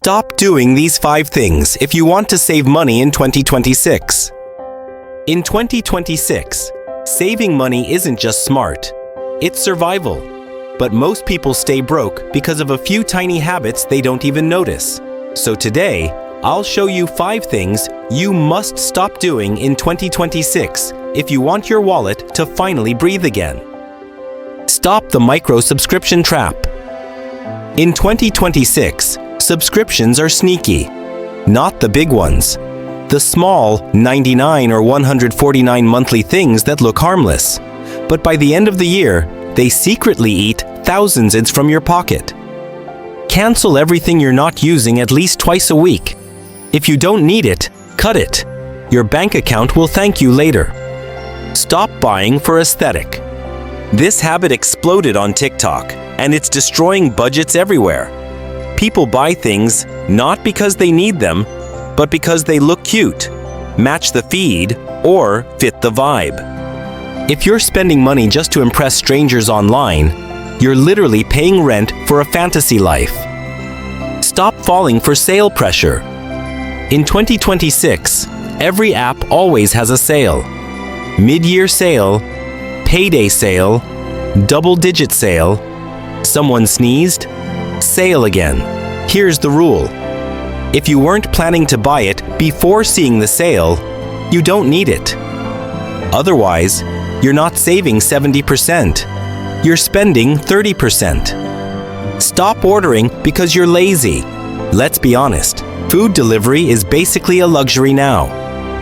Stop doing these 5 things if you want to save money in 2026. In 2026, saving money isn't just smart, it's survival. But most people stay broke because of a few tiny habits they don't even notice. So today, I'll show you 5 things you must stop doing in 2026 if you want your wallet to finally breathe again. Stop the micro-subscription trap. In 2026, subscriptions are sneaky. Not the big ones. The small 99 or 149 monthly things that look harmless. But by the end of the year, they secretly eat thousands from your pocket. Cancel everything you're not using at least twice a week. If you don't need it, cut it. Your bank account will thank you later. Stop buying for aesthetic. This habit exploded on TikTok, and it's destroying budgets everywhere. People buy things not because they need them, but because they look cute, match the feed, or fit the vibe. If you're spending money just to impress strangers online, you're literally paying rent for a fantasy life. Stop falling for sale pressure. In 2026, every app always has a sale. Mid-year sale, payday sale, double-digit sale. Someone sneezed? Sale again. Here's the rule. If you weren't planning to buy it before seeing the sale, you don't need it. Otherwise, you're not saving 70%. You're spending 30%. Stop ordering because you're lazy. Let's be honest, food delivery is basically a luxury now.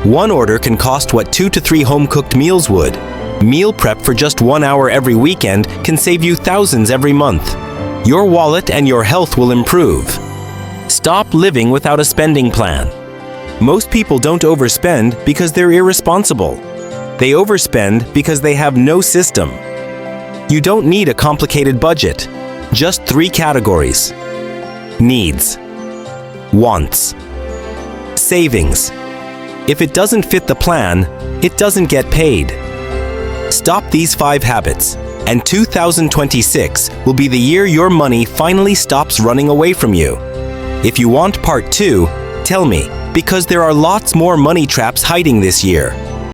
One order can cost what 2 to 3 home-cooked meals would. Meal prep for just 1 hour every weekend can save you thousands every month. Your wallet and your health will improve. Stop living without a spending plan. Most people don't overspend because they're irresponsible. They overspend because they have no system. You don't need a complicated budget. Just 3 categories. Needs. Wants. Savings. If it doesn't fit the plan, it doesn't get paid. Stop these 5 habits, and 2026 will be the year your money finally stops running away from you. If you want part 2, tell me, because there are lots more money traps hiding this year.